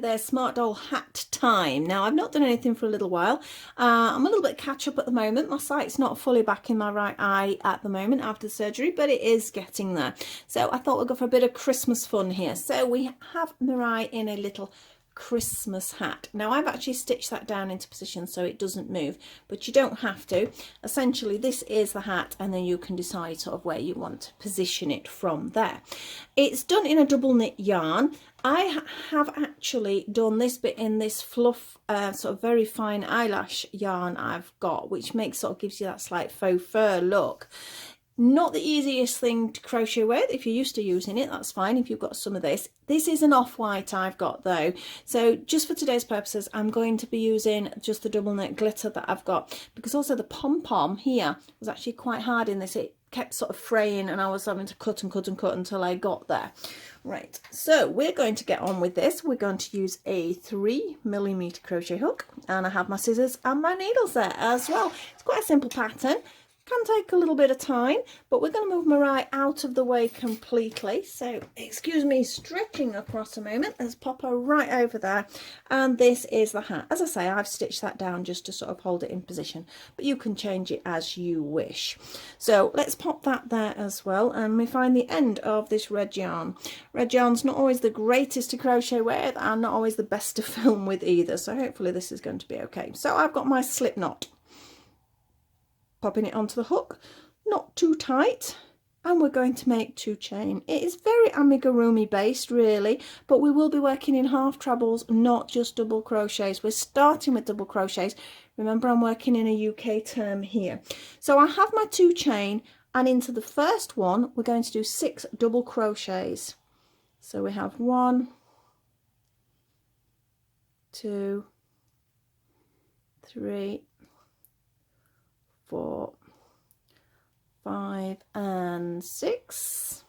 their Smartdoll hat time. Now, I've not done anything for a little while. I'm a little bit catch up at the moment. My sight's not fully back in my right eye at the moment after the surgery, but it is getting there. So I thought we'd go for a bit of Christmas fun here. So we have Mirai in a little Christmas hat. Now I've actually stitched that down into position so it doesn't move, but you don't have to. Essentially this is the hat, and then you can decide sort of where you want to position it from there. It's done in a double knit yarn. I have actually done this bit in this fluff sort of very fine eyelash yarn I've got, which makes sort of gives you that slight faux fur look. Not the easiest thing to crochet with. If you're used to using it, that's fine if you've got some of this. This is an off-white I've got though, so just for today's purposes I'm going to be using just the double knit glitter that I've got, because also the pom-pom here was actually quite hard in this. It kept sort of fraying and I was having to cut and cut and cut until I got there. Right, so we're going to get on with this. We're going to use a 3mm crochet hook, and I have my scissors and my needles there as well. It's quite a simple pattern. Can take a little bit of time, but we're going to move Mirai out of the way completely. So excuse me stretching across a moment. Let's pop her right over there, and this is the hat. As I say, I've stitched that down just to sort of hold it in position, but you can change it as you wish. So let's pop that there as well, and we find the end of this red yarn. Red yarn's not always the greatest to crochet with and not always the best to film with either, so hopefully this is going to be okay. So I've got my slip knot. Popping it onto the hook, not too tight, and we're going to make 2 chain. It is very amigurumi based really, but we will be working in half trebles, not just double crochets. We're starting with double crochets. Remember, I'm working in a UK term here. So I have my 2 chain, and into the first one we're going to do 6 double crochets. So we have 1, 2, 3, 4, 5 and 6.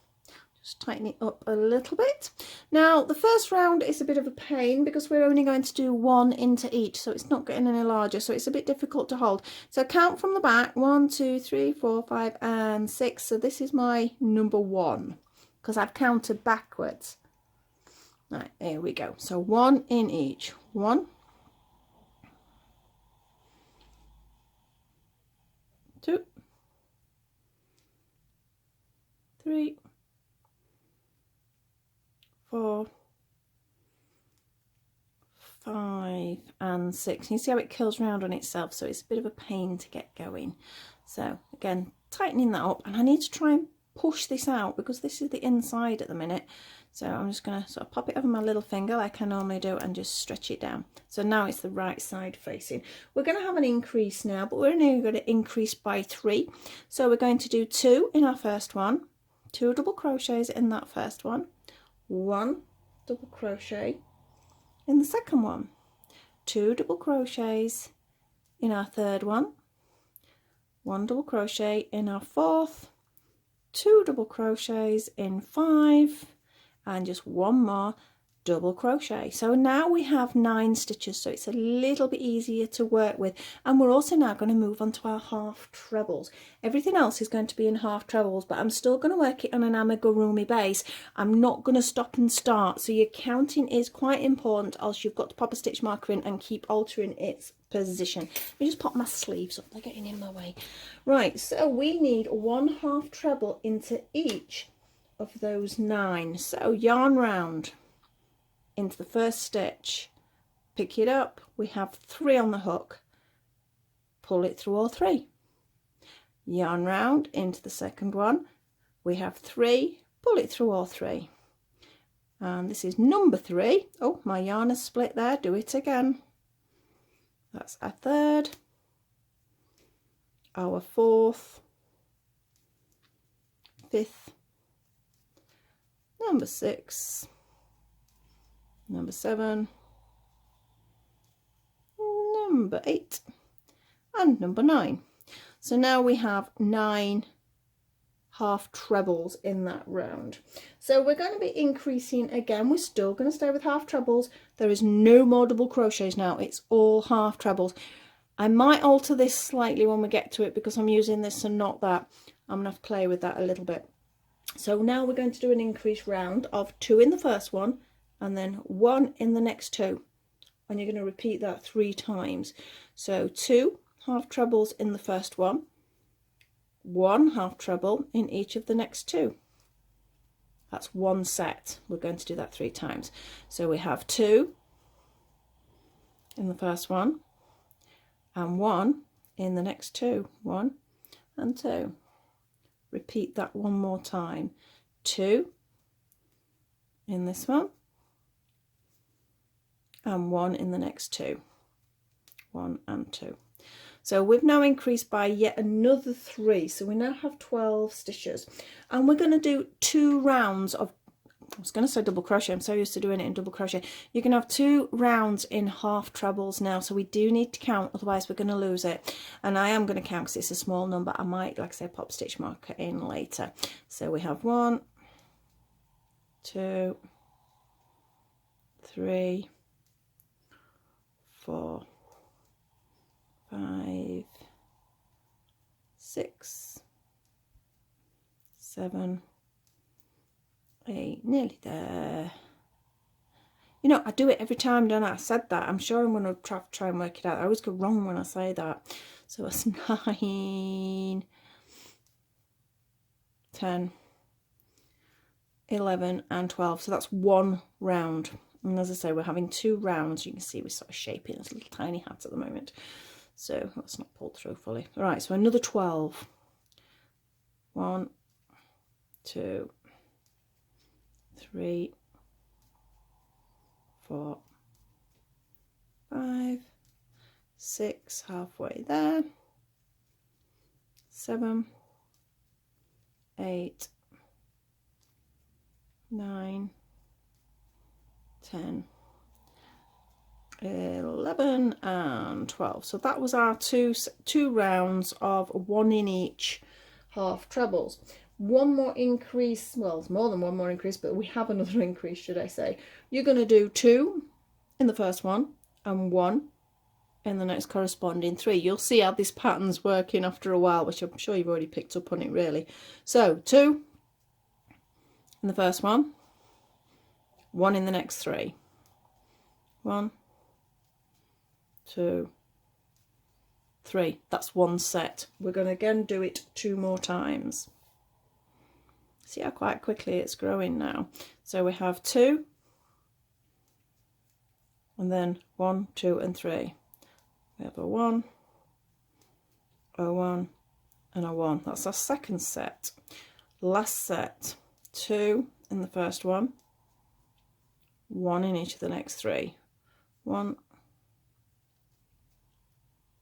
Just tighten it up a little bit. Now the first round is a bit of a pain because we're only going to do 1 into each, so it's not getting any larger, so it's a bit difficult to hold. So count from the back: 1, 2, 3, 4, 5 and 6. So this is my number 1 because I've counted backwards. Right, here we go. So 1 in each. 1, 2, 3, 4, 5 and 6. You see how it curls round on itself, so it's a bit of a pain to get going. So again, tightening that up, and I need to try and push this out because this is the inside at the minute. So I'm just going to sort of pop it over my little finger like I normally do and just stretch it down. So now it's the right side facing. We're going to have an increase now, but we're only going to increase by 3. So we're going to do 2 in our first one, 2 double crochets in that first one, 1 double crochet in the second one, 2 double crochets in our third one, 1 double crochet in our fourth, 2 double crochets in 5, and just 1 more double crochet. So now we have 9 stitches, so it's a little bit easier to work with. And we're also now going to move on to our half trebles. Everything else is going to be in half trebles, but I'm still going to work it on an amigurumi base. I'm not going to stop and start, so your counting is quite important, else you've got to pop a stitch marker in and keep altering its position. Let me just pop my sleeves up, they're getting in my way. Right, so we need 1 half treble into each of those 9. So yarn round into the first stitch, pick it up, we have 3 on the hook, pull it through all 3, yarn round into the second one, we have 3, pull it through all 3, and this is number 3. Oh, my yarn is split there, do it again. That's our third, our fourth, 5th, number 6, number 7, number 8 and number 9. So now we have 9 half trebles in that round. So we're going to be increasing again. We're still going to stay with half trebles. There is no more double crochets now, it's all half trebles. I might alter this slightly when we get to it because I'm using this and not that. I'm going to have to play with that a little bit. So now we're going to do an increase round of 2 in the first one and then 1 in the next 2, and you're going to repeat that 3 times. So 2 half trebles in the first one, 1 half treble in each of the next 2. That's 1 set. We're going to do that 3 times. So we have 2 in the first one and 1 in the next 2. 1 and 2. Repeat that one more time. 2 in this one and 1 in the next 2. 1 and 2. So we've now increased by yet another 3, so we now have 12 stitches, and we're going to do 2 rounds of, I was going to say double crochet, I'm so used to doing it in double crochet. You can have 2 rounds in half trebles now, so we do need to count, otherwise we're going to lose it, and I am going to count because it's a small number. I might, like I say, pop stitch marker in later. So we have 1, 2, 3, 4, 5, 6, 7, 8, nearly there. You know, I do it every time, don't I? I said that. I'm sure I'm going to try and work it out. I always go wrong when I say that. So it's 9, 10, 11 and 12. So that's 1 round. And as I say, we're having 2 rounds. You can see we're sort of shaping this little tiny hat at the moment. So that's not pulled through fully. All right, so another 12. 1, 2, 3, 4, 5, 6, halfway there. 7, 8, 9, 10, 11 and 12. So that was our two rounds of 1 in each half trebles. One more increase, well, it's more than one more increase, but we have another increase, should I say. You're going to do 2 in the first one and 1 in the next corresponding 3. You'll see how this pattern's working after a while, which I'm sure you've already picked up on it really. So 2 in the first one, 1 in the next 3. 1, 2, 3. That's 1 set. We're going to again do it 2 more times. See how quite quickly it's growing now. So we have 2 and then 1, 2 and 3. We have a 1, a 1 and a 1. That's our second set. Last set, 2 in the first one, 1 in each of the next 3. 1,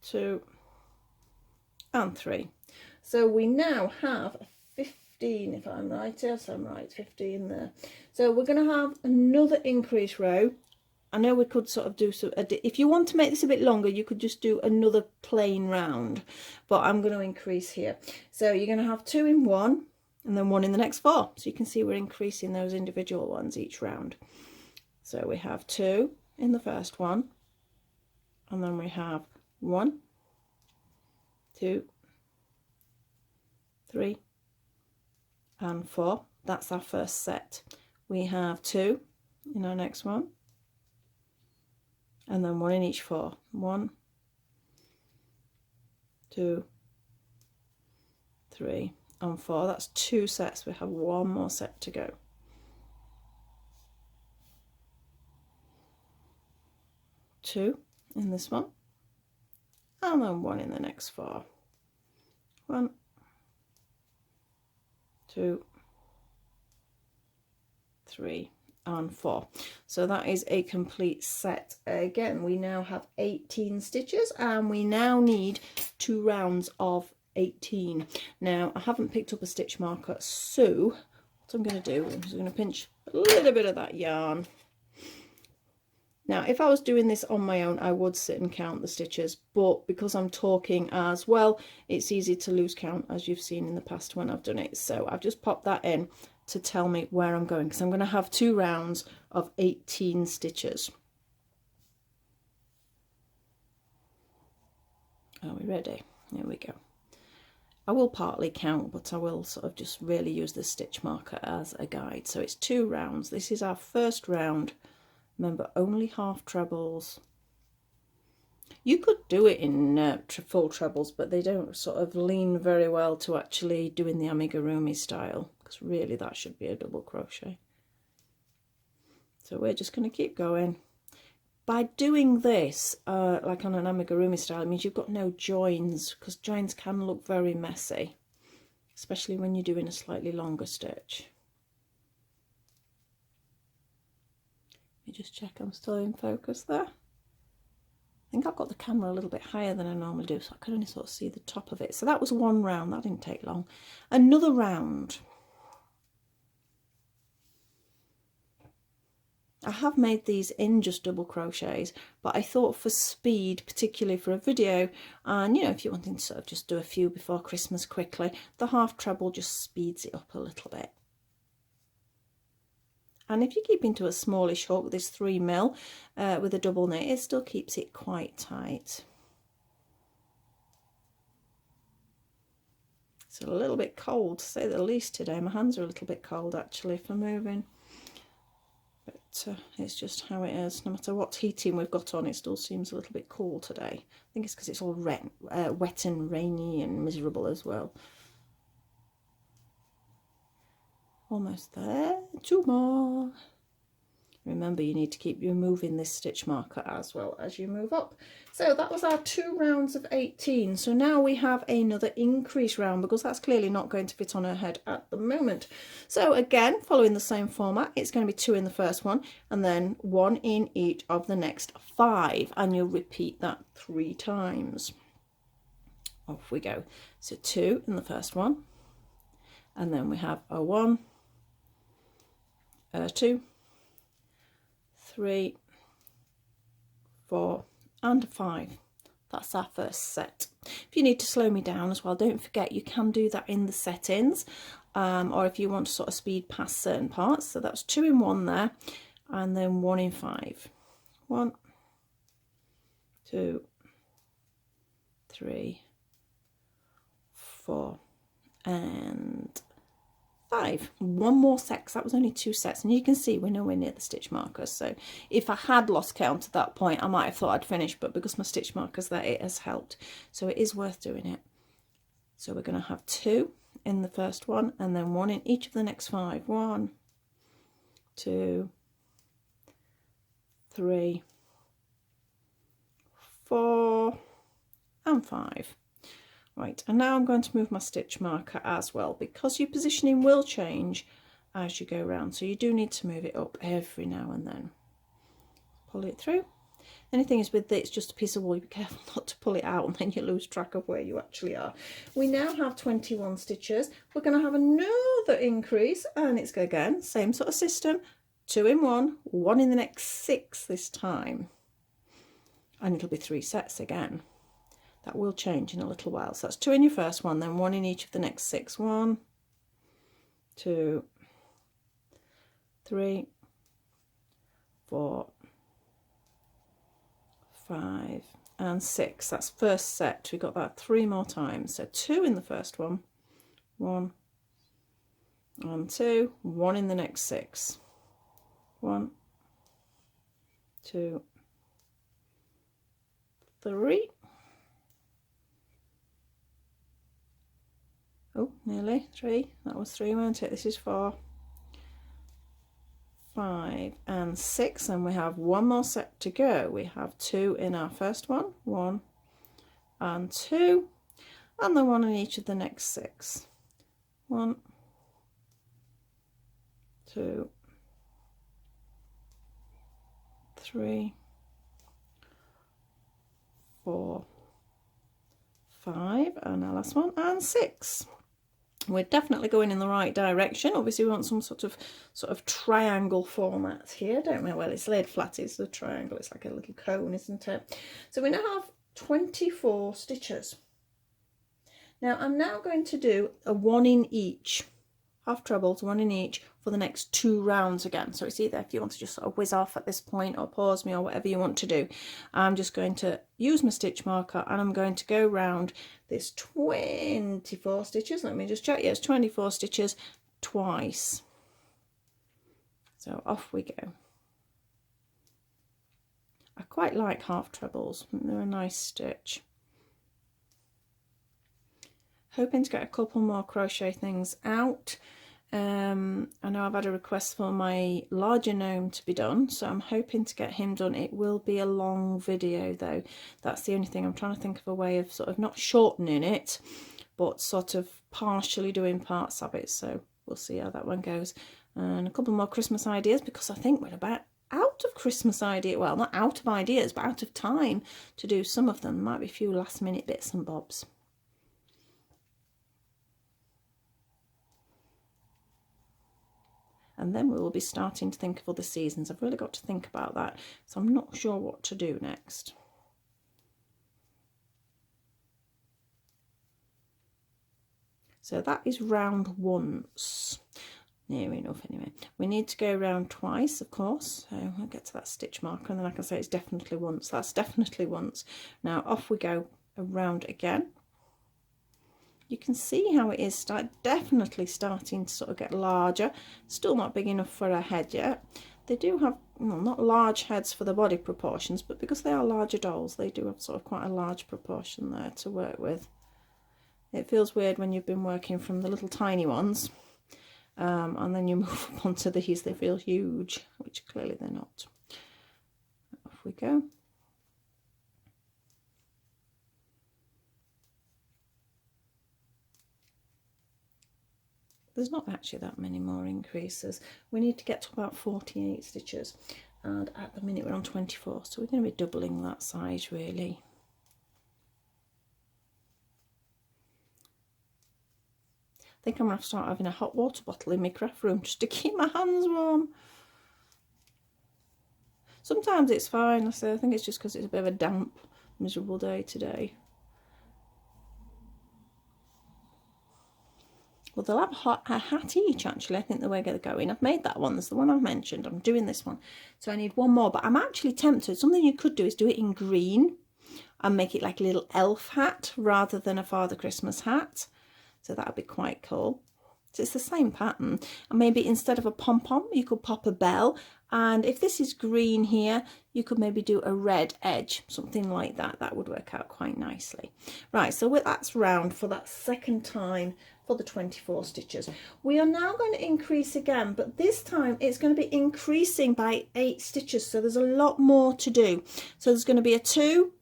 2 and 3. So we now have 15, if I'm right. Yes, I'm right, 15 there. So we're going to have another increase row. I know we could sort of do some, if you want to make this a bit longer, you could just do another plain round, but I'm going to increase here. So you're going to have 2 in one and then 1 in the next 4. So you can see we're increasing those individual ones each round. So we have 2 in the first one, and then we have 1, 2, 3 and 4. That's our first set. We have 2 in our next one, and then 1 in each 4. 1, 2, 3 and 4. That's 2 sets. We have 1 more set to go. 2 in this one, and then 1 in the next 4. 1, 2, 3 and 4. So that is a complete set. Again, we now have 18 stitches, and we now need 2 rounds of 18. Now I haven't picked up a stitch marker, so what I'm going to do is I'm just going to pinch a little bit of that yarn. Now, if I was doing this on my own, I would sit and count the stitches, but because I'm talking as well, it's easy to lose count, as you've seen in the past when I've done it. So I've just popped that in to tell me where I'm going, because I'm going to have 2 rounds of 18 stitches. Are we ready? Here we go. I will partly count, but I will sort of just really use the stitch marker as a guide. So it's 2 rounds. This is our first round Remember, only half trebles. You could do it in full trebles, but they don't sort of lean very well to actually doing the amigurumi style, because really that should be a double crochet. So we're just going to keep going. By doing this, like on an amigurumi style, it means you've got no joins, because joins can look very messy, especially when you're doing a slightly longer stitch. Let me just check I'm still in focus there. I think I've got the camera a little bit higher than I normally do, so I could only sort of see the top of it. So that was one round, that didn't take long. Another round. I have made these in just double crochets, but I thought for speed, particularly for a video, and you know, if you're wanting to sort of just do a few before Christmas quickly, the half treble just speeds it up a little bit. And if you keep into a smallish hook, this 3mm with a double knit, it still keeps it quite tight. It's a little bit cold, to say the least, today. My hands are a little bit cold actually for moving. But it's just how it is. No matter what heating we've got on, it still seems a little bit cool today. I think it's because it's all wet and rainy and miserable as well. Almost there. 2 more. Remember, you need to keep moving this stitch marker as well as you move up. So that was our 2 rounds of 18. So now we have another increase round, because that's clearly not going to fit on her head at the moment. So again, following the same format, it's going to be 2 in the first one and then 1 in each of the next 5, and you'll repeat that 3 times. Off we go. So 2 in the first one, and then we have a 1, 2, 3, 4 and 5. That's our first set. If you need to slow me down as well, don't forget you can do that in the settings, or if you want to sort of speed past certain parts. So that's 2 in 1 there, and then 1 in 5. 1, 2, 3, 4 and 5. 1 more set, 'cause that was only 2 sets, and you can see we're nowhere near the stitch markers. So if I had lost count at that point, I might have thought I'd finished, but because my stitch marker's there, it has helped. So it is worth doing it. So we're going to have 2 in the first one, and then 1 in each of the next 5. 1, 2, 3, 4 and 5. Right, and now I'm going to move my stitch marker as well, because your positioning will change as you go around, so you do need to move it up every now and then. Pull it through. Anything is with it's just a piece of wool, be careful not to pull it out and then you lose track of where you actually are. We now have 21 stitches. We're going to have another increase, and it's again same sort of system, 2 in 1, 1 in the next 6 this time, and it'll be 3 sets again. That will change in a little while. So that's 2 in your first one, then 1 in each of the next 6. 1, 2, 3, 4, 5 and 6. That's first set. We got that 3 more times. So 2 in the first one, 1 and 2, 1 in the next 6. 1, 2, 3. Oh, nearly 3. That was 3, weren't it? This is 4, 5 and 6, and we have 1 more set to go. We have 2 in our first one, 1 and 2, and then 1 in each of the next 6. 1, 2, 3, 4, 5, and our last one, and 6. We're definitely going in the right direction. Obviously we want some sort of triangle format here, don't we? Well, it's laid flat, it's a triangle, it's like a little cone, isn't it? So we now have 24 stitches. Now I'm now going to do a 1 in each, half trebles, 1 in each for the next 2 rounds again. So it's either if you want to just sort of whiz off at this point or pause me or whatever you want to do. I'm just going to use my stitch marker and I'm going to go round this 24 stitches. Let me just check. Yes, 24 stitches twice. So off we go. quite like half trebles. They're a nice stitch. Hoping to get a couple more crochet things out. I know I've had a request for my larger gnome to be done, so I'm hoping to get him done. It will be a long video though. That's the only thing. I'm trying to think of a way of sort of not shortening it, but sort of partially doing parts of it. So we'll see how that one goes. And a couple more Christmas ideas, because I think we're about out of Christmas idea. Well, not out of ideas, but out of time to do some of them. Might be a few last minute bits and bobs. And then we will be starting to think of other seasons. I've really got to think about that, so I'm not sure what to do next. So that is round once. Near enough anyway. We need to go round twice, of course. So I'll get to that stitch marker and then I can say it's definitely once. That's definitely once. Now off we go around again. You can see how it is definitely starting to sort of get larger. Still not big enough for a head yet. They do have, well, not large heads for the body proportions, but because they are larger dolls, they do have sort of quite a large proportion there to work with. It feels weird when you've been working from the little tiny ones, and then you move up onto these, they feel huge, which clearly they're not. Off we go. There's not actually that many more increases. We need to get to about 48 stitches, and at the minute we're on 24, so we're going to be doubling that size really. I think I'm going to have to start having a hot water bottle in my craft room just to keep my hands warm. Sometimes it's fine. I think it's just because it's a bit of a damp, miserable day today. Well, they'll have a hat each, actually, I think the way they're going. I've made that one. That's the one I've mentioned. I'm doing this one. So I need one more. But I'm actually tempted. Something you could do is do it in green and make it like a little elf hat rather than a Father Christmas hat. So that would be quite cool. So it's the same pattern. And maybe instead of a pom-pom, you could pop a bell. And if this is green here, you could maybe do a red edge, something like that. That would work out quite nicely. Right, so that's round for that second time for the 24 stitches. We are now going to increase again, but this time it's going to be increasing by 8 stitches. So there's a lot more to do. So there's going to be a 2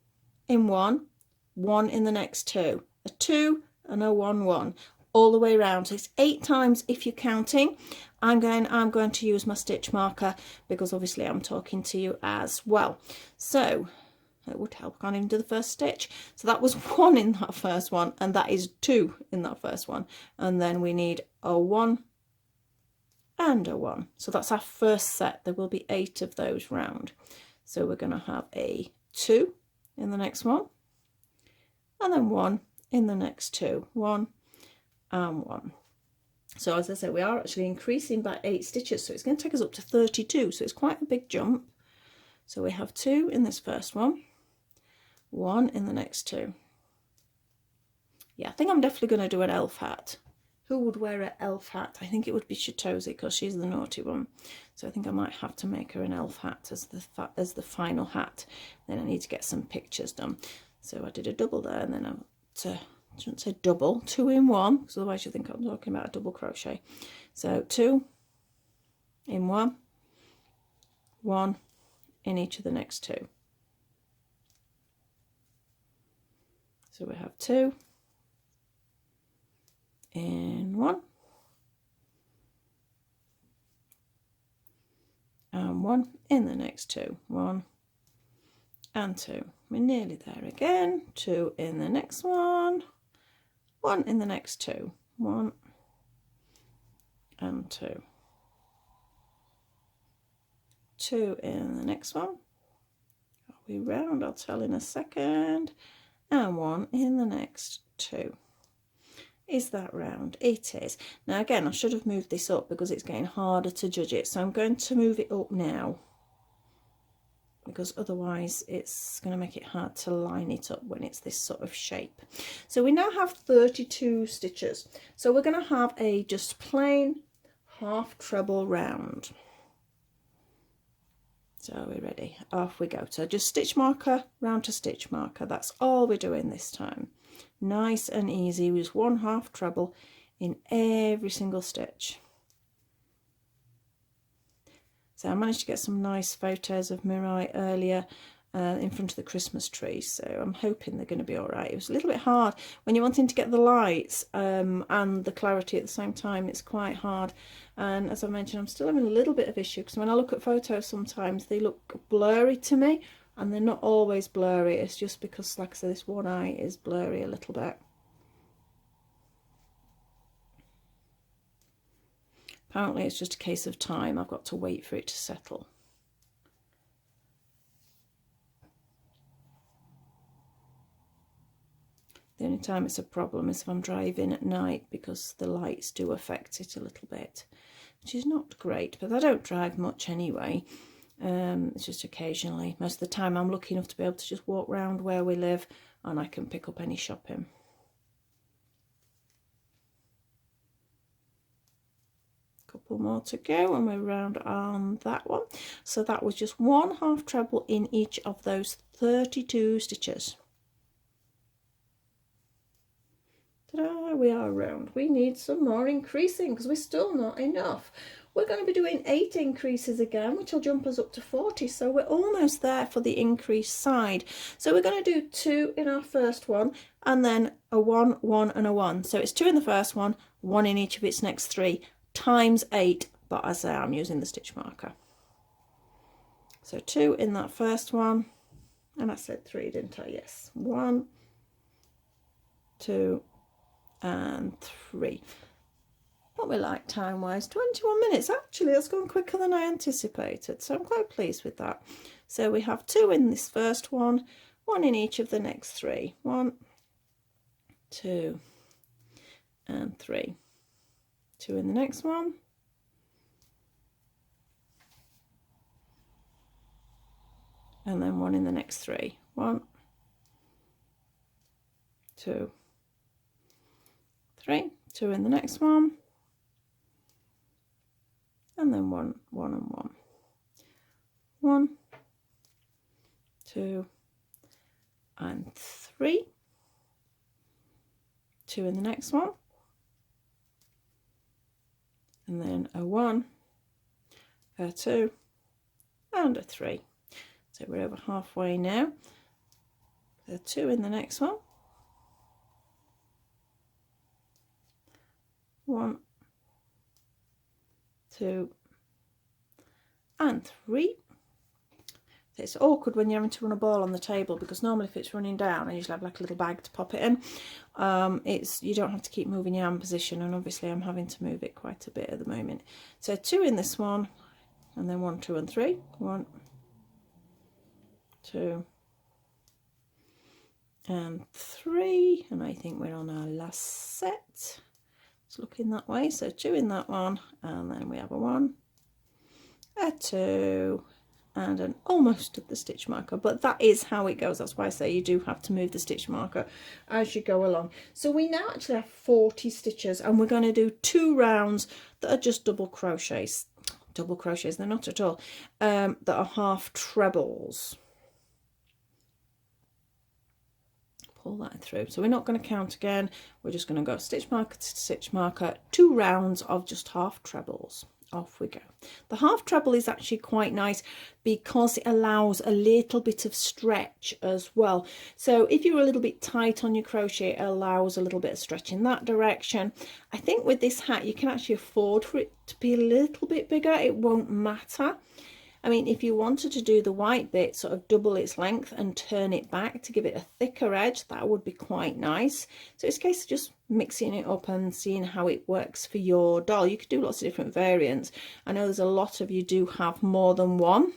in one, 1 in the next 2, a 2 and a 1, 1. All the way around. So it's 8 times if you're counting. I'm going to use my stitch marker because obviously I'm talking to you as well. So it would help. I can't even do the first stitch. So that was 1 in that first one, and that is 2 in that first one. And then we need a 1 and a 1. So that's our first set. There will be 8 of those round. So we're going to have a 2 in the next one, and then 1 in the next 2. 1 and 1. So as I said, we are actually increasing by 8 stitches, so it's going to take us up to 32, so it's quite a big jump. So we have 2 in this first one, 1 in the next 2. Yeah, I think I'm definitely going to do an elf hat. Who would wear an elf hat? I think it would be Chatozy because she's the naughty one. So I think I might have to make her an elf hat as the final hat. Then I need to get some pictures done. So I did a double there, and then I shouldn't say double, 2 in 1, because otherwise you think I'm talking about a double crochet. So 2 in 1, 1 in each of the next 2. So we have 2 in 1 and 1 in the next 2. 1 and 2. We're nearly there again. 2 in the next one. 1 in the next 2. 1 and 2. 2 in the next one. Are we round? I'll tell in a second. And 1 in the next 2. Is that round? It is. Now again, I should have moved this up because it's getting harder to judge it. So I'm going to move it up now, because otherwise it's going to make it hard to line it up when it's this sort of shape. So we now have 32 stitches. So we're going to have a just plain half treble round. So we're ready, off we go. So just stitch marker round to stitch marker, that's all we're doing this time. Nice and easy with 1/2 treble in every single stitch. So I managed to get some nice photos of Mirai earlier in front of the Christmas tree, so I'm hoping they're going to be all right. It was a little bit hard when you're wanting to get the lights and the clarity at the same time. It's quite hard, and as I mentioned, I'm still having a little bit of issue because when I look at photos sometimes they look blurry to me, and they're not always blurry. It's just because, like I said, this one eye is blurry a little bit. Apparently it's just a case of time. I've got to wait for it to settle. The only time it's a problem is if I'm driving at night, because the lights do affect it a little bit, which is not great, but I don't drive much anyway. It's just occasionally. Most of the time I'm lucky enough to be able to just walk around where we live and I can pick up any shopping. Couple more to go and we're round on that one. So that was just 1/2 treble in each of those 32 stitches. Ta-da, we are round. We need some more increasing because we're still not enough. We're going to be doing 8 increases again, which will jump us up to 40. So we're almost there for the increase side. So we're going to do 2 in our first one and then a 1, 1 and a 1. So it's 2 in the first one, 1 in each of its next 3 times 8. But as I say, I'm using the stitch marker. So 2 in that first one, and I said 3, didn't I? Yes. 1, 2 and 3. What we like time wise, 21 minutes. Actually, that's gone quicker than I anticipated, so I'm quite pleased with that. So we have 2 in this first one, 1 in each of the next 3. 1, 2 and 3. 2 in the next one, and then 1 in the next 3. 1, 2, 3. 2 in the next one, and then 1, 1 and 1. 1, 2 and 3. 2 in the next one, and then a 1, a 2 and a 3. So we're over halfway now. So 2 in the next one, 1, 2 and 3. So it's awkward when you're having to run a ball on the table, because normally if it's running down I usually have like a little bag to pop it in. You don't have to keep moving your hand position, and obviously I'm having to move it quite a bit at the moment. So 2 in this one, and then 1, 2 and 3. 1, 2 and 3, and I think we're on our last set. It's looking that way. So 2 in that one, and then we have a 1, a 2 and an almost at the stitch marker, but that is how it goes. That's why I say you do have to move the stitch marker as you go along. So we now actually have 40 stitches, and we're going to do 2 rounds that are just double crochets. Double crochets, they're not at all, that are half trebles. Pull that through. So we're not going to count again, we're just going to go stitch marker to stitch marker, 2 rounds of just half trebles. Off we go. The half treble is actually quite nice because it allows a little bit of stretch as well. So if you're a little bit tight on your crochet, it allows a little bit of stretch in that direction. I think with this hat you can actually afford for it to be a little bit bigger. It won't matter. I mean, if you wanted to do the white bit, sort of double its length and turn it back to give it a thicker edge, that would be quite nice. So it's a case of just mixing it up and seeing how it works for your doll. You could do lots of different variants. I know there's a lot of you do have more than one.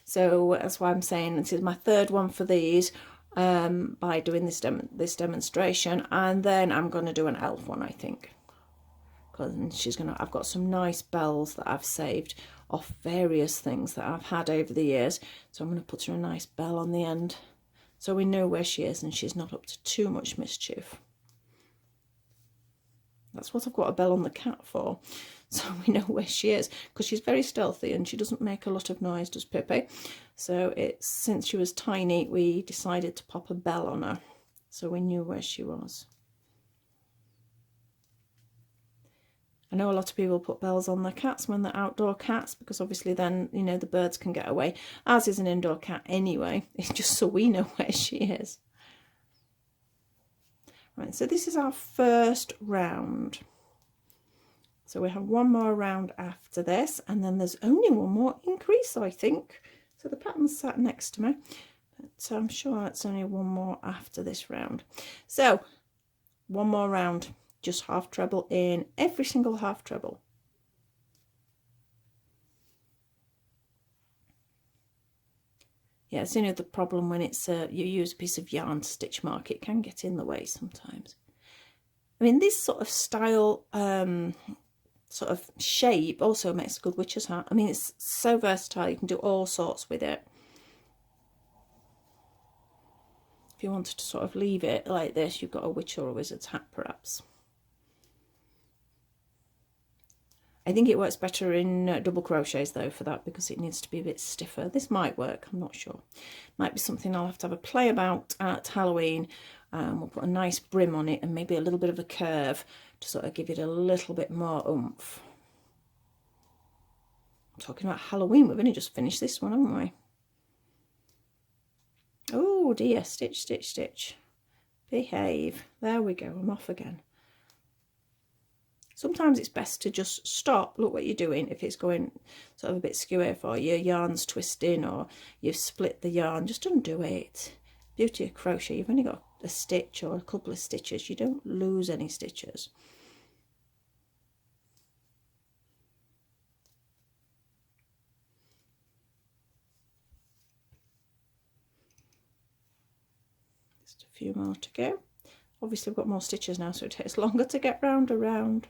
So that's why I'm saying this is my 3rd one for these by doing this demonstration. And then I'm going to do an elf one, I think. Because I've got some nice bells that I've saved off various things that I've had over the years, so I'm going to put her a nice bell on the end so we know where she is and she's not up to too much mischief. That's what I've got a bell on the cat for. so we know where she is, because she's very stealthy and she doesn't make a lot of noise, does Pippi. So it's, since she was tiny, we decided to pop a bell on her, so we knew where she was. I know a lot of people put bells on their cats when they're outdoor cats, because obviously then, you know, the birds can get away. Ours is an indoor cat anyway, it's just so we know where she is. Right, so this is our first round. So we have one more round after this, and then there's only one more increase, I think. So the pattern's sat next to me, but I'm sure it's only one more after this round. So one more round, just half treble in every single half treble. Yeah, it's only the problem when it's you use a piece of yarn to stitch mark, it can get in the way sometimes. I mean, this sort of style, sort of shape also makes a good witch's hat. I mean, it's so versatile, you can do all sorts with it. If you wanted to sort of leave it like this, you've got a witch or a wizard's hat perhaps. I think it works better in double crochets though for that, because it needs to be a bit stiffer. This might work, I'm not sure. Might be something I'll have to have a play about at Halloween. We'll put a nice brim on it and maybe a little bit of a curve to sort of give it a little bit more oomph. Talking about Halloween, we've only just finished this one, haven't we? Oh dear, stitch, stitch, stitch. Behave. There we go, I'm off again. Sometimes it's best to just stop, look what you're doing. If it's going sort of a bit skewy, or your yarn's twisting, or you've split the yarn, just undo it. Beauty of crochet, you've only got a stitch or a couple of stitches, you don't lose any stitches. Just a few more to go. Obviously we've got more stitches now, so it takes longer to get round around.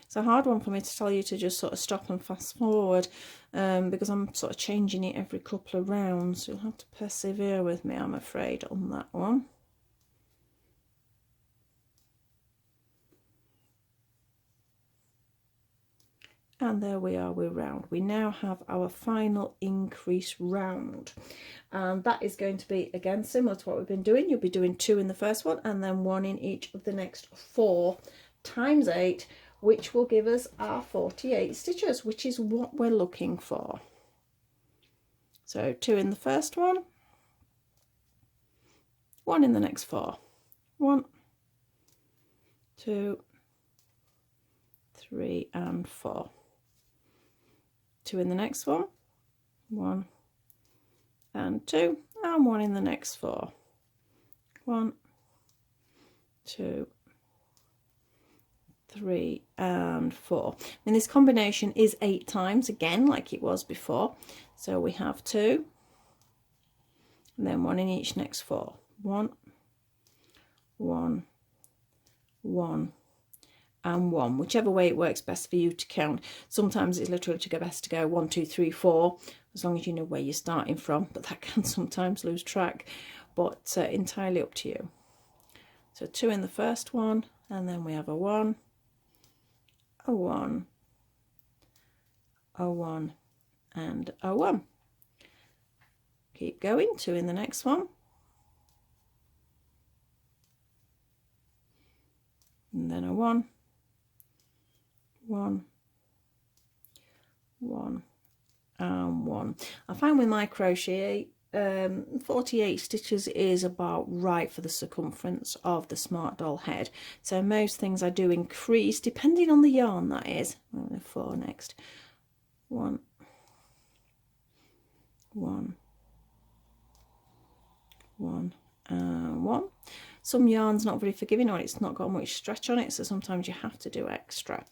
It's a hard one for me to tell you to just sort of stop and fast forward, because I'm sort of changing it every couple of rounds. So you'll have to persevere with me, I'm afraid, on that one. And there we are, we're round. We now have our final increase round. And that is going to be, again, similar to what we've been doing. You'll be doing 2 in the first one and then 1 in each of the next 4 times 8, which will give us our 48 stitches, which is what we're looking for. So 2 in the first one, 1 in the next 4. 1, 2, 3 and 4. 2 in the next one, 1 and 2, and 1 in the next 4. 1, 2, 3 and 4. And this combination is 8 times again, like it was before. So we have 2 and then 1 in each next 4. 1, 1, 1 and 1, whichever way it works best for you to count. Sometimes it's literally best to go 1, 2, 3, 4, as long as you know where you're starting from, but that can sometimes lose track, but entirely up to you. So 2 in the first one, and then we have a 1, a 1, a 1 and a 1. Keep going, 2 in the next one, and then a 1, 1, 1 and 1. I find with my crochet 48 stitches is about right for the circumference of the Smartdoll head. So most things I do increase depending on the yarn, that is. 4 next. 1, 1, 1 and 1. Some yarn's not very forgiving, or it's not got much stretch on it, so sometimes you have to do extra.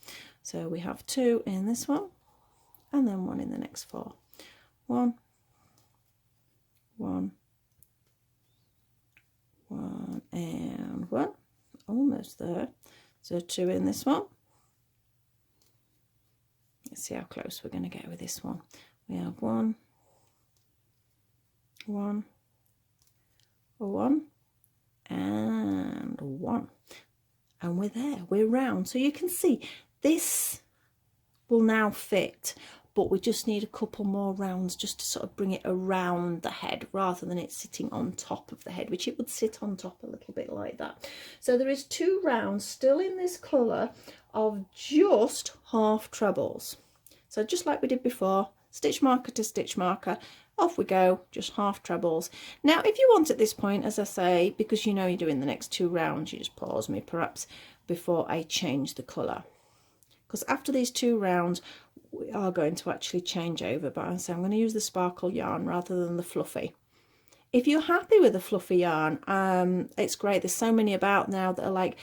So we have 2 in this one, and then 1 in the next 4. 1, 1, 1 and 1. Almost there. So 2 in this one. Let's see how close we're going to get with this one. We have 1, 1, 1 and 1. and we're there, we're round. So you can see this will now fit, but we just need a couple more rounds just to sort of bring it around the head rather than it sitting on top of the head, which it would sit on top a little bit like that. So there is 2 rounds still in this colour of just half trebles. So just like we did before, stitch marker to stitch marker, off we go, just half trebles. Now if you want at this point, as I say, because you know you're doing the next 2 rounds, you just pause me perhaps before I change the colour, because after these 2 rounds we are going to actually change over, but I say I'm going to use the sparkle yarn rather than the fluffy. If you're happy with the fluffy yarn, it's great. There's so many about now that are like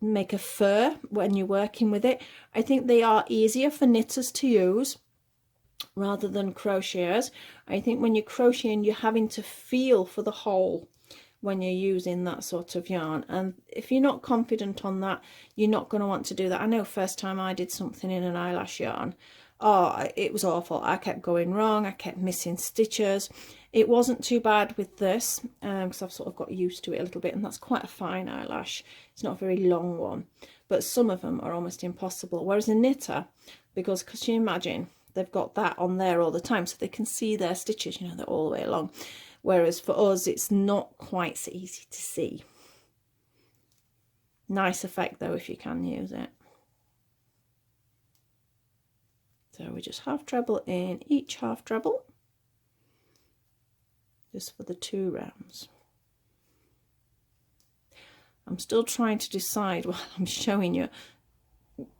make a fur when you're working with it. I think they are easier for knitters to use rather than crocheters. I think when you're crocheting, you're having to feel for the hole when you're using that sort of yarn, and if you're not confident on that, you're not going to want to do that. I know first time I did something in an eyelash yarn, oh, it was awful. I kept going wrong, I kept missing stitches. It wasn't too bad with this because I've sort of got used to it a little bit, and that's quite a fine eyelash. It's not a very long one, but some of them are almost impossible. Whereas a knitter, because you imagine they've got that on there all the time, so they can see their stitches, you know, they're all the way along. Whereas for us, it's not quite so easy to see. Nice effect though, if you can use it. So we just half treble in each half treble, just for the 2 rounds. I'm still trying to decide while I'm showing you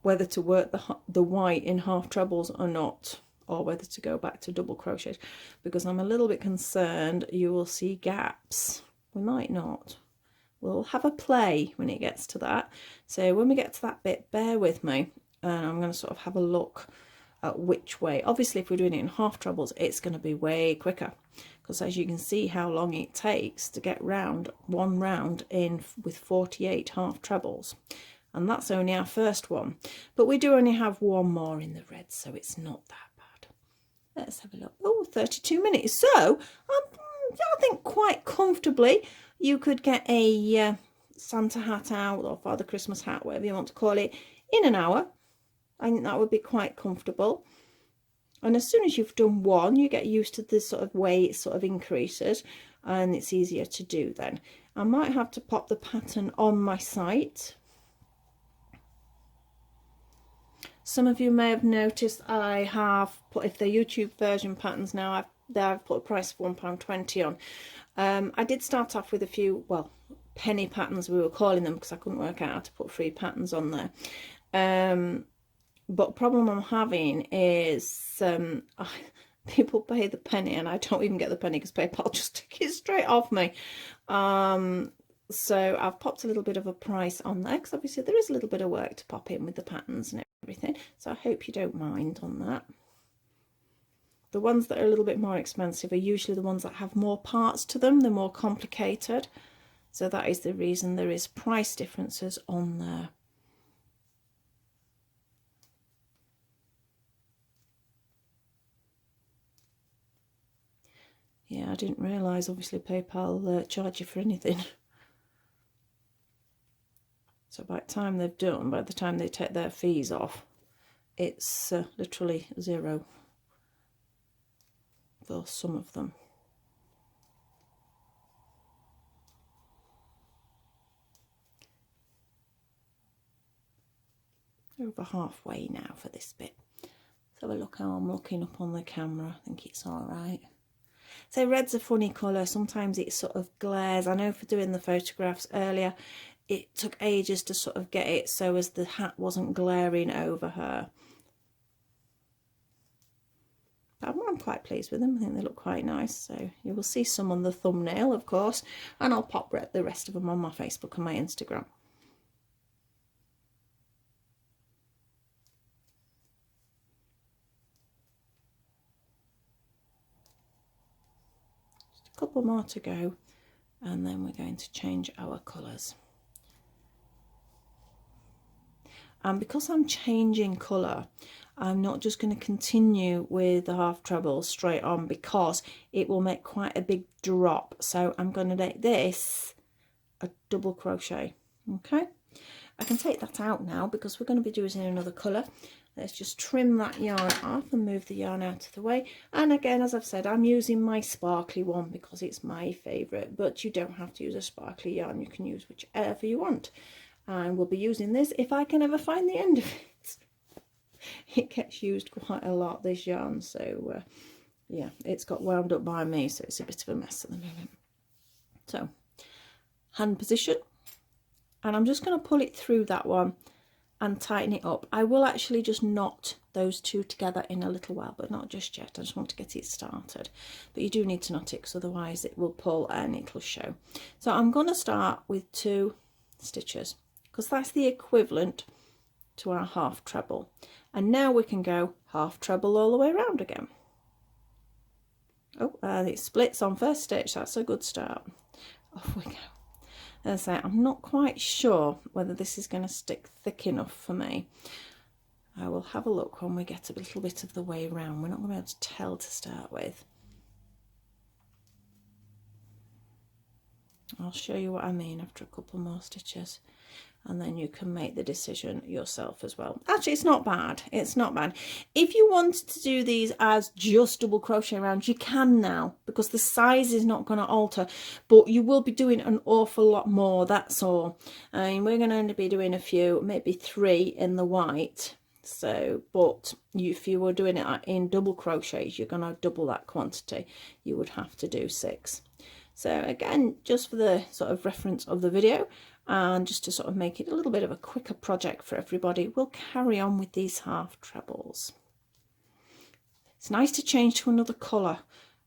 whether to work the white in half trebles or not, or whether to go back to double crochet, because I'm a little bit concerned you will see gaps. We might not. We'll have a play when it gets to that. So when we get to that bit, bear with me, and I'm going to sort of have a look at which way. Obviously if we're doing it in half trebles, it's going to be way quicker, because as you can see how long it takes to get round one round in with 48 half trebles. And that's only our first one, but we do only have one more in the red, so it's not that bad. Let's have a look. Oh, 32 minutes. So I think quite comfortably you could get a Santa hat out, or Father Christmas hat, whatever you want to call it, in an hour. I think that would be quite comfortable. And as soon as you've done one, you get used to the sort of way it sort of increases, and it's easier to do then. I might have to pop the pattern on my site. Some of you may have noticed I have put, if they're YouTube version patterns now, I've put a price of £1.20 on. I did start off with a few, well, penny patterns we were calling them, because I couldn't work out how to put free patterns on there. But problem I'm having is people pay the penny and I don't even get the penny, because PayPal just took it straight off me. So I've popped a little bit of a price on there, because obviously there is a little bit of work to pop in with the patterns and everything, so I hope you don't mind on that. The ones that are a little bit more expensive are usually the ones that have more parts to them, they're more complicated, so that is the reason there is price differences on there. Yeah, I didn't realise obviously PayPal charge you for anything. So by the time they've done, by the time they take their fees off, it's literally zero for some of them. Over halfway now for this bit. Let's have a look how I'm looking up on the camera. I think it's all right. So red's a funny colour. Sometimes it sort of glares. I know for doing the photographs earlier, it took ages to sort of get it so as the hat wasn't glaring over her. But I'm quite pleased with them. I think they look quite nice. So you will see some on the thumbnail, of course, and I'll pop the rest of them on my Facebook and my Instagram. Just a couple more to go, and then we're going to change our colours. And because I'm changing colour, I'm not just going to continue with the half treble straight on, because it will make quite a big drop. So I'm going to make this a double crochet, okay? I can take that out now because we're going to be doing another colour. Let's just trim that yarn off and move the yarn out of the way. And again, as I've said, I'm using my sparkly one because it's my favourite, but you don't have to use a sparkly yarn. You can use whichever you want. And we'll be using this if I can ever find the end of it. It gets used quite a lot, this yarn, so yeah, it's got wound up by me, so it's a bit of a mess at the moment. So, hand position, and I'm just going to pull it through that one and tighten it up. I will actually just knot those two together in a little while, but not just yet. I just want to get it started. But you do need to knot it because otherwise it will pull and it'll show. So I'm going to start with 2 stitches because that's the equivalent to our half treble. And now we can go half treble all the way around again. Oh, and it splits on first stitch. That's a good start. Off we go. As I say, I'm not quite sure whether this is going to stick thick enough for me. I will have a look when we get a little bit of the way around. We're not going to be able to tell to start with. I'll show you what I mean after a couple more stitches, and then you can make the decision yourself as well. Actually, it's not bad. It's not bad. If you wanted to do these as just double crochet rounds, you can now, because the size is not going to alter, but you will be doing an awful lot more, that's all. I mean, we're going to be doing a few, maybe 3 in the white. So, but if you were doing it in double crochets, you're going to double that quantity. You would have to do 6. So again, just for the sort of reference of the video, and just to sort of make it a little bit of a quicker project for everybody, we'll carry on with these half trebles. It's nice to change to another colour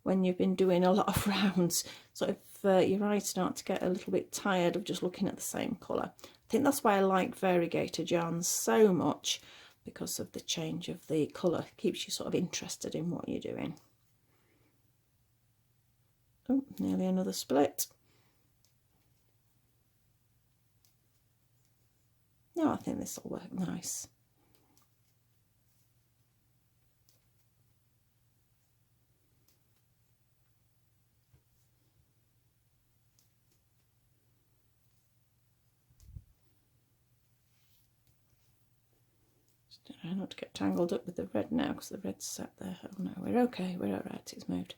when you've been doing a lot of rounds. So if your eyes start to get a little bit tired of just looking at the same colour. I think that's why I like variegated yarns so much, because of the change of the colour. It keeps you sort of interested in what you're doing. Oh, nearly another split. No, I think this will work nice. Try not to get tangled up with the red now because the red's sat there. Oh no, we're okay, we're alright, it's moved.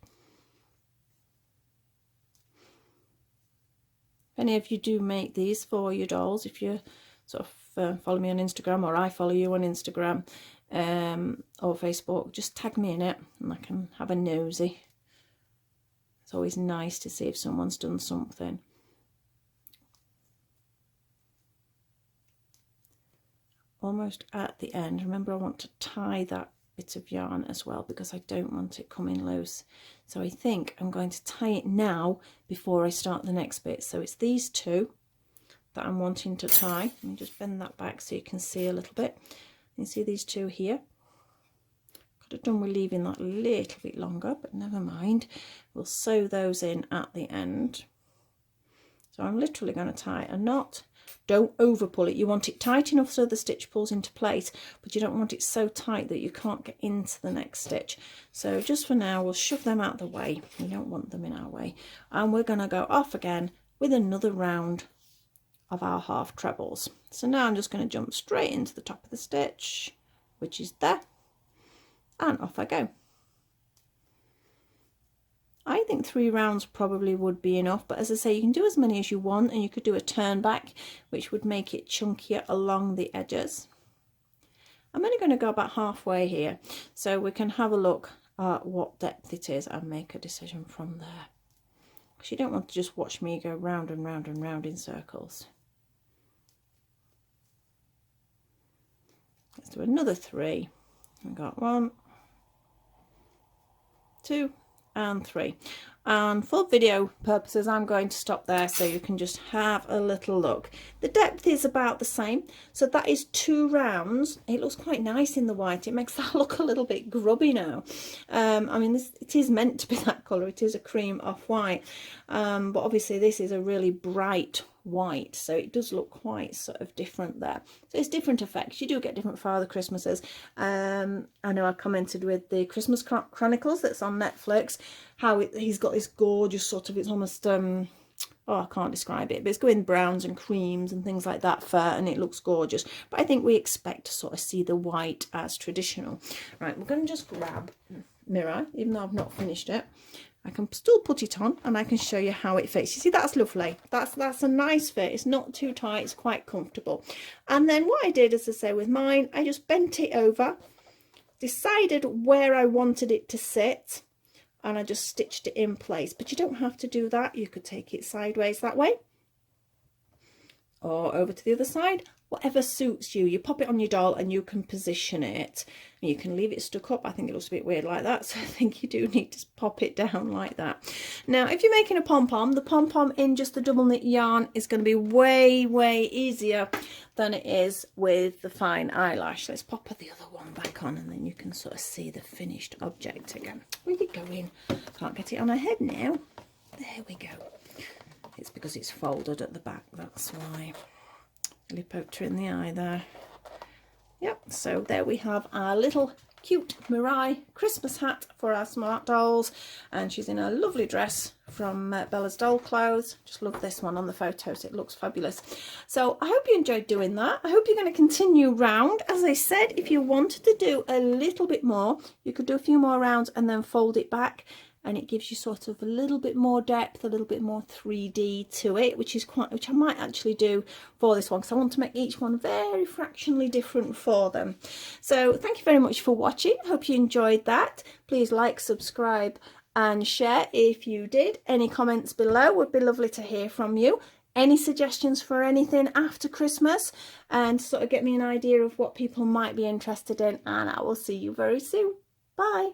If any of you do make these for your dolls, if you sort of follow me on Instagram, or I follow you on Instagram or Facebook, just tag me in it and I can have a nosy. It's always nice to see if someone's done something. Almost at the end. Remember, I want to tie that bit of yarn as well because I don't want it coming loose. So I think I'm going to tie it now before I start the next bit. So it's these 2 that I'm wanting to tie. Let me just bend that back so you can see a little bit. You see these 2 here. Could have done with leaving that a little bit longer, but never mind. We'll sew those in at the end. So I'm literally going to tie a knot. Don't over pull it. You want it tight enough so the stitch pulls into place, but you don't want it so tight that you can't get into the next stitch. So just for now, we'll shove them out of the way. We don't want them in our way. And we're going to go off again with another round of our half trebles. So now I'm just going to jump straight into the top of the stitch, which is there, and off I go. I think 3 rounds probably would be enough, but as I say, you can do as many as you want, and you could do a turn back, which would make it chunkier along the edges. I'm only going to go about halfway here, so we can have a look at what depth it is and make a decision from there. Because you don't want to just watch me go round and round and round in circles. Let's do another 3. I've got 1, 2, and 3. And for video purposes, I'm going to stop there so you can just have a little look. The depth is about the same, so that is 2 rounds. It looks quite nice in the white. It makes that look a little bit grubby now. I mean, it is meant to be that colour. It is a cream off-white, but obviously this is a really bright white, so it does look quite sort of different there. So it's different effects. You do get different Father Christmases. I know I commented with the Christmas Chronicles that's on Netflix, how he's got this gorgeous sort of, it's almost oh, I can't describe it, but it's going browns and creams and things like that fur, and it looks gorgeous. But I think we expect to sort of see the white as traditional. Right, we're going to just grab Mirror, even though I've not finished it. I can still put it on and I can show you how it fits. You see, that's lovely. That's a nice fit. It's not too tight, it's quite comfortable. And then what I did, as I say with mine, I just bent it over, decided where I wanted it to sit, and I just stitched it in place. But you don't have to do that. You could take it sideways that way or over to the other side, whatever suits you. You pop it on your doll and you can position it, and you can leave it stuck up. I think it looks a bit weird like that, so I think you do need to pop it down like that. Now if you're making a pom-pom, the pom-pom in just the double knit yarn is going to be way easier than it is with the fine eyelash. Let's pop the other one back on, and then you can sort of see the finished object again. Where's it going? Can't get it on her head now. There we go. It's because it's folded at the back, that's why. Really poked her in the eye there. Yep, so there we have our little cute Mirai Christmas hat for our smart dolls, and she's in a lovely dress from Bella's Doll Clothes. Just love this one on the photos, it looks fabulous. So I hope you enjoyed doing that. I hope you're going to continue round. As I said, if you wanted to do a little bit more, you could do a few more rounds and then fold it back, and it gives you sort of a little bit more depth, a little bit more 3D to it, which I might actually do for this one, because I want to make each one very fractionally different for them. So thank you very much for watching. I hope you enjoyed that. Please like, subscribe and share if you did. Any comments below would be lovely to hear from you. Any suggestions for anything after Christmas, and sort of get me an idea of what people might be interested in, and I will see you very soon. Bye.